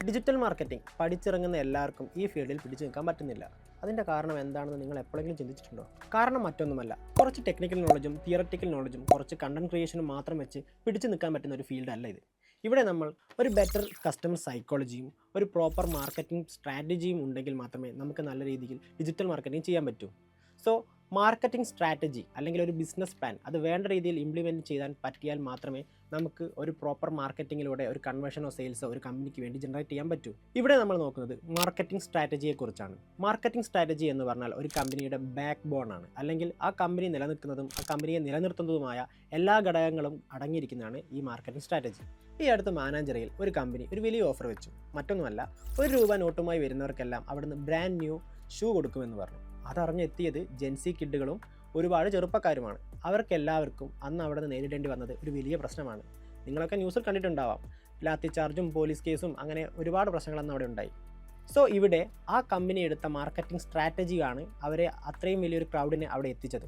Digital marketing പഠിച്ചിറങ്ങുന്ന എല്ലാവർക്കും ഈ ഫീൽഡിൽ പിടിച്ചു നിൽക്കാൻ പറ്റുന്നില്ല. അതിൻ്റെ കാരണം എന്താണെന്ന് നിങ്ങൾ എപ്പോഴെങ്കിലും ചിന്തിച്ചിട്ടുണ്ടോ? കാരണം മറ്റൊന്നുമല്ല, കുറച്ച് ടെക്നിക്കൽ നോളജും തിയററ്റിക്കൽ നോളജും കുറച്ച് കണ്ടന്റ് ക്രിയേഷനും മാത്രം വെച്ച് പിടിച്ചു നിൽക്കാൻ പറ്റുന്ന ഒരു ഫീൽഡ് അല്ല ഇത്. ഇവിടെ നമ്മൾ ഒരു ബെറ്റർ കസ്റ്റമർ സൈക്കോളജിയും ഒരു പ്രോപ്പർ മാർക്കറ്റിംഗ് സ്ട്രാറ്റജിയും ഉണ്ടെങ്കിൽ മാത്രമേ നമുക്ക് നല്ല രീതിയിൽ ഡിജിറ്റൽ മാർക്കറ്റിംഗ് ചെയ്യാൻ പറ്റൂ. സോ മാർക്കറ്റിംഗ് സ്ട്രാറ്റജി അല്ലെങ്കിൽ ഒരു ബിസിനസ് പ്ലാൻ അത് വേണ്ട രീതിയിൽ ഇംപ്ലിമെൻറ്റ് ചെയ്യാൻ പറ്റിയാൽ മാത്രമേ നമുക്ക് ഒരു പ്രോപ്പർ മാർക്കറ്റിങ്ങിലൂടെ ഒരു കൺവേർഷനോ സെയിൽസോ ഒരു കമ്പനിക്ക് വേണ്ടി ജനറേറ്റ് ചെയ്യാൻ പറ്റൂ. ഇവിടെ നമ്മൾ നോക്കുന്നത് മാർക്കറ്റിംഗ് സ്ട്രാറ്റജിയെക്കുറിച്ചാണ്. മാർക്കറ്റിംഗ് സ്ട്രാറ്റജി എന്ന് പറഞ്ഞാൽ ഒരു കമ്പനിയുടെ ബാക്ക് ബോൺ ആണ്, അല്ലെങ്കിൽ ആ കമ്പനി നിലനിൽക്കുന്നതും ആ കമ്പനിയെ നിലനിർത്തുന്നതുമായ എല്ലാ ഘടകങ്ങളും അടങ്ങിയിരിക്കുന്നതാണ് ഈ മാർക്കറ്റിംഗ് സ്ട്രാറ്റജി. ഈ അടുത്ത മാനാഞ്ചറിയിൽ ഒരു കമ്പനി ഒരു വലിയ ഓഫർ വെച്ചു. മറ്റൊന്നുമല്ല, ₹1 നോട്ടുമായി വരുന്നവർക്കെല്ലാം അവിടുന്ന് ബ്രാൻഡ് ന്യൂ ഷൂ കൊടുക്കുമെന്ന് പറഞ്ഞു. അതറിഞ്ഞെത്തിയത് ജെൻസി കിഡുകളും ഒരുപാട് ചെറുപ്പക്കാരുമാണ്. അവർക്കെല്ലാവർക്കും അന്ന് അവിടെ നിന്ന് നേരിടേണ്ടി വന്നത് ഒരു വലിയ പ്രശ്നമാണ്. നിങ്ങളൊക്കെ ന്യൂസിൽ കണ്ടിട്ടുണ്ടാവാം, ലാത്തി ചാർജും പോലീസ് കേസും അങ്ങനെ ഒരുപാട് പ്രശ്നങ്ങളന്ന് അവിടെ ഉണ്ടായി. സോ ഇവിടെ ആ കമ്പനി എടുത്ത മാർക്കറ്റിംഗ് സ്ട്രാറ്റജിയാണ് അവരെ അത്രയും വലിയൊരു ക്രൗഡിനെ അവിടെ എത്തിച്ചത്.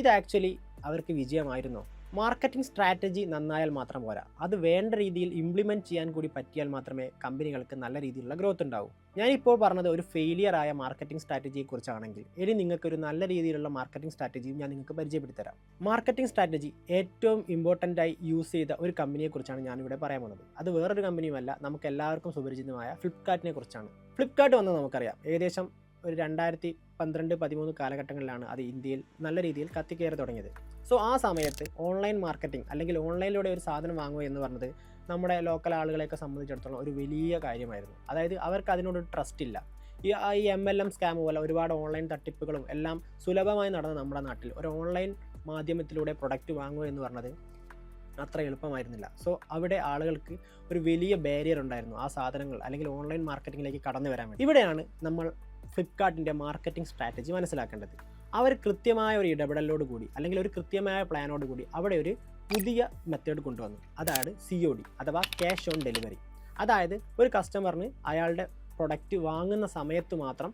ഇത് ആക്ച്വലി അവർക്ക് വിജയമായിരുന്നോ? മാർക്കറ്റിംഗ് സ്ട്രാറ്റജി നന്നായാൽ മാത്രം പോരാ, അത് വേണ്ട രീതിയിൽ ഇംപ്ലിമെൻറ്റ് ചെയ്യാൻ കൂടി പറ്റിയാൽ മാത്രമേ കമ്പനികൾക്ക് നല്ല രീതിയിലുള്ള ഗ്രോത്ത് ഉണ്ടാവൂ. ഞാനിപ്പോൾ പറഞ്ഞത് ഒരു ഫെയിലിയർ ആയ മാർക്കറ്റിംഗ് സ്ട്രാറ്റജിയെക്കുറിച്ചാണെങ്കിൽ, ഇനി നിങ്ങൾക്കൊരു നല്ല രീതിയിലുള്ള മാർക്കറ്റിംഗ് സ്ട്രാറ്റജിയും ഞാൻ നിങ്ങൾക്ക് പരിചയപ്പെടുത്തരാം. മാർക്കറ്റിംഗ് സ്ട്രാറ്റജി ഏറ്റവും ഇമ്പോർട്ടൻ്റായി യൂസ് ചെയ്ത ഒരു കമ്പനിയെക്കുറിച്ചാണ് ഞാനിവിടെ പറയാൻ പോകുന്നത്. അത് വേറൊരു കമ്പനിയുമല്ല, നമുക്ക് എല്ലാവർക്കും സുപരിചിതമായ ഫ്ലിപ്കാർട്ടിനെ കുറിച്ചാണ്. ഫ്ലിപ്കാർട്ട് വന്നത് നമുക്കറിയാം, ഏകദേശം ഒരു 2012-13 കാലഘട്ടങ്ങളിലാണ് അത് ഇന്ത്യയിൽ നല്ല രീതിയിൽ കത്തിക്കയറി തുടങ്ങിയത്. സോ ആ സമയത്ത് ഓൺലൈൻ മാർക്കറ്റിംഗ് അല്ലെങ്കിൽ ഓൺലൈനിലൂടെ ഒരു സാധനം വാങ്ങുക എന്ന് പറഞ്ഞത് നമ്മുടെ ലോക്കൽ ആളുകളെയൊക്കെ സംബന്ധിച്ചിടത്തോളം ഒരു വലിയ കാര്യമായിരുന്നു. അതായത് അവർക്ക് അതിനോടൊരു ട്രസ്റ്റ് ഇല്ല. ഈ MLM സ്കാം പോലെ ഒരുപാട് ഓൺലൈൻ തട്ടിപ്പുകളും എല്ലാം സുലഭമായി നടന്ന നമ്മുടെ നാട്ടിൽ ഒരു ഓൺലൈൻ മാധ്യമത്തിലൂടെ പ്രൊഡക്റ്റ് വാങ്ങുക എന്ന് പറഞ്ഞത് അത്ര എളുപ്പമായിരുന്നില്ല. സോ അവിടെ ആളുകൾക്ക് ഒരു വലിയ ബാരിയർ ഉണ്ടായിരുന്നു ആ സാധനങ്ങൾ അല്ലെങ്കിൽ ഓൺലൈൻ മാർക്കറ്റിങ്ങിലേക്ക് കടന്നു വരാൻ വേണ്ടി. ഇവിടെയാണ് നമ്മൾ ഫ്ലിപ്കാർട്ടിൻ്റെ മാർക്കറ്റിംഗ് സ്ട്രാറ്റജി മനസ്സിലാക്കേണ്ടത്. അവർ കൃത്യമായ ഒരു ഇടപെടലോട് കൂടി അല്ലെങ്കിൽ ഒരു കൃത്യമായ പ്ലാനോട് കൂടി അവിടെ ഒരു പുതിയ മെത്തേഡ് കൊണ്ടുവന്നു. അതാണ് COD അഥവാ ക്യാഷ് ഓൺ ഡെലിവറി. അതായത് ഒരു കസ്റ്റമറിന് അയാളുടെ പ്രൊഡക്റ്റ് വാങ്ങുന്ന സമയത്ത് മാത്രം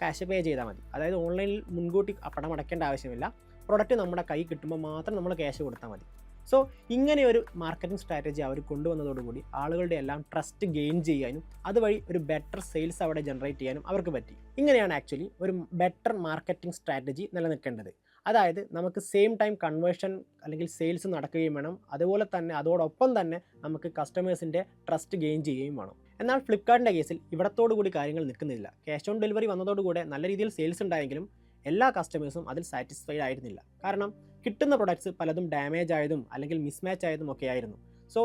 ക്യാഷ് പേ ചെയ്താൽ മതി. അതായത് ഓൺലൈനിൽ മുൻകൂട്ടി പണം അടയ്ക്കേണ്ട ആവശ്യമില്ല. പ്രൊഡക്റ്റ് നമ്മുടെ കൈ കിട്ടുമ്പോൾ മാത്രം നമ്മൾ ക്യാഷ് കൊടുത്താൽ മതി. സോ ഇങ്ങനെ ഒരു മാർക്കറ്റിംഗ് സ്ട്രാറ്റജി അവർ കൊണ്ടുവന്നതോടുകൂടി ആളുകളുടെ എല്ലാം ട്രസ്റ്റ് ഗെയിൻ ചെയ്യാനും അതുവഴി ഒരു ബെറ്റർ സെയിൽസ് അവിടെ ജനറേറ്റ് ചെയ്യാനും അവർക്ക് പറ്റി. ഇങ്ങനെയാണ് ആക്ച്വലി ഒരു ബെറ്റർ മാർക്കറ്റിംഗ് സ്ട്രാറ്റജി നിലനിൽക്കേണ്ടത്. അതായത് നമുക്ക് സെയിം ടൈം കൺവേർഷൻ അല്ലെങ്കിൽ സെയിൽസ് നടക്കുകയും വേണം, അതുപോലെ തന്നെ അതോടൊപ്പം തന്നെ നമുക്ക് കസ്റ്റമേഴ്സിൻ്റെ ട്രസ്റ്റ് ഗെയിൻ ചെയ്യുകയും വേണം. എന്നാൽ ഫ്ലിപ്കാർട്ടിൻ്റെ കേസിൽ ഇവിടത്തോടു കൂടി കാര്യങ്ങൾ നിൽക്കുന്നില്ല. ക്യാഷ് ഓൺ ഡെലിവറി വന്നതോടുകൂടെ നല്ല രീതിയിൽ സെയിൽസ് ഉണ്ടായെങ്കിലും എല്ലാ കസ്റ്റമേഴ്സും അതിൽ സാറ്റിസ്ഫൈഡ് ആയിരുന്നില്ല. കാരണം കിട്ടുന്ന പ്രൊഡക്ട്സ് പലതും ഡാമേജ് ആയതും അല്ലെങ്കിൽ മിസ്മാച്ച് ആയതും ഒക്കെ ആയിരുന്നു. സോ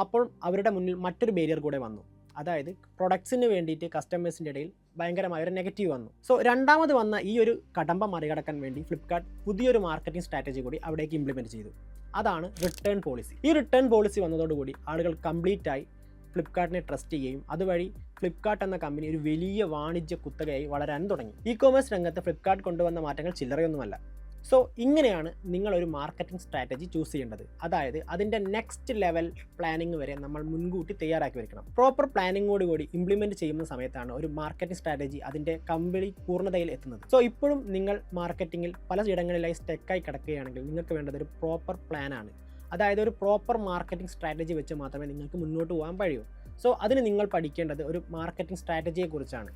അപ്പോൾ അവരുടെ മുന്നിൽ മറ്റൊരു ബാരിയർ കൂടെ വന്നു. അതായത് പ്രൊഡക്ട്സിന് വേണ്ടിയിട്ട് കസ്റ്റമേഴ്സിൻ്റെ ഇടയിൽ ഭയങ്കരമായ ഒരു നെഗറ്റീവ് വന്നു. സോ രണ്ടാമത് വന്ന ഈ ഒരു കടമ്പ മറികടക്കാൻ വേണ്ടി ഫ്ലിപ്കാർട്ട് പുതിയൊരു മാർക്കറ്റിംഗ് സ്ട്രാറ്റജി കൂടി അവിടേക്ക് ഇംപ്ലിമെൻറ്റ് ചെയ്തു. അതാണ് റിട്ടേൺ പോളിസി. ഈ റിട്ടേൺ പോളിസി വന്നതോടുകൂടി ആളുകൾ കംപ്ലീറ്റായി ഫ്ലിപ്കാർട്ടിനെ ട്രസ്റ്റ് ചെയ്യുകയും അതുവഴി ഫ്ലിപ്കാർട്ട് എന്ന കമ്പനി ഒരു വലിയ വാണിജ്യ കുത്തകയായി വളരാൻ തുടങ്ങി. ഇ-കൊമേഴ്സ് രംഗത്ത് ഫ്ലിപ്കാർട്ട് കൊണ്ടുവന്ന മാറ്റങ്ങൾ ചില്ലറയൊന്നുമല്ല. സോ ഇങ്ങനെയാണ് നിങ്ങളൊരു മാർക്കറ്റിംഗ് സ്ട്രാറ്റജി ചൂസ് ചെയ്യേണ്ടത്. അതായത് അതിൻ്റെ നെക്സ്റ്റ് ലെവൽ പ്ലാനിങ് വരെ നമ്മൾ മുൻകൂട്ടി തയ്യാറാക്കി വെക്കണം. പ്രോപ്പർ പ്ലാനിങ്ങോടുകൂടി ഇംപ്ലിമെൻറ്റ് ചെയ്യുന്ന സമയത്താണ് ഒരു മാർക്കറ്റിംഗ് സ്ട്രാറ്റജി അതിൻ്റെ കംപ്ലീറ്റ് പൂർണ്ണതയിൽ എത്തുന്നത്. സോ ഇപ്പോഴും നിങ്ങൾ മാർക്കറ്റിങ്ങിൽ പലയിടങ്ങളിലായി സ്റ്റക്കായി കിടക്കുകയാണെങ്കിൽ നിങ്ങൾക്ക് വേണ്ടത് ഒരു പ്രോപ്പർ പ്ലാനാണ്. അതായത് ഒരു പ്രോപ്പർ മാർക്കറ്റിംഗ് സ്ട്രാറ്റജി വെച്ച് മാത്രമേ നിങ്ങൾക്ക് മുന്നോട്ട് പോകാൻ കഴിയൂ. സോ അതിന് നിങ്ങൾ പഠിക്കേണ്ടത് ഒരു മാർക്കറ്റിംഗ് സ്ട്രാറ്റജിയെക്കുറിച്ചാണ്.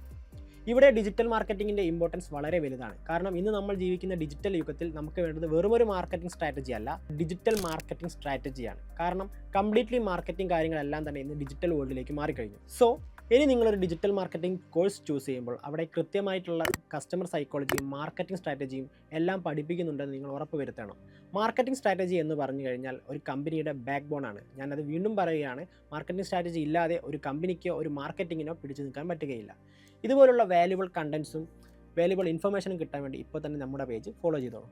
ഇവിടെ ഡിജിറ്റൽ മാർക്കറ്റിങ്ങിൻ്റെ ഇമ്പോർട്ടൻസ് വളരെ വലുതാണ്. കാരണം ഇന്ന് നമ്മൾ ജീവിക്കുന്ന ഡിജിറ്റൽ യുഗത്തിൽ നമുക്ക് വേണ്ടത് വെറുമൊരു മാർക്കറ്റിംഗ് സ്ട്രാറ്റജി അല്ല, ഡിജിറ്റൽ മാർക്കറ്റിംഗ് സ്ട്രാറ്റജിയാണ്. കാരണം കംപ്ലീറ്റ്ലി മാർക്കറ്റിംഗ് കാര്യങ്ങളെല്ലാം തന്നെ ഇന്ന് ഡിജിറ്റൽ വേൾഡിലേക്ക് മാറിക്കഴിഞ്ഞു. സോ ഇനി നിങ്ങളൊരു ഡിജിറ്റൽ മാർക്കറ്റിംഗ് കോഴ്സ് ചൂസ് ചെയ്യുമ്പോൾ അവിടെ കൃത്യമായിട്ടുള്ള കസ്റ്റമർ സൈക്കോളജിയും മാർക്കറ്റിംഗ് സ്ട്രാറ്റജിയും എല്ലാം പഠിപ്പിക്കുന്നുണ്ടെന്ന് നിങ്ങൾ ഉറപ്പ് വരുത്തണം. മാർക്കറ്റിംഗ് സ്ട്രാറ്റജി എന്ന് പറഞ്ഞു കഴിഞ്ഞാൽ ഒരു കമ്പനിയുടെ ബാക്ക് ബോൺ ആണ്. ഞാനത് വീണ്ടും പറയുകയാണ്, മാർക്കറ്റിംഗ് സ്ട്രാറ്റജി ഇല്ലാതെ ഒരു കമ്പനിക്കോ ഒരു മാർക്കറ്റിങ്ങിനോ പിടിച്ചു നിൽക്കാൻ പറ്റുകയില്ല. ഇതുപോലുള്ള വാല്യുബിൾ കണ്ടൻസും വാല്യുബിൾ ഇൻഫർമേഷനും കിട്ടാൻ വേണ്ടി ഇപ്പോൾ തന്നെ നമ്മുടെ പേജ് ഫോളോ ചെയ്തോളൂ.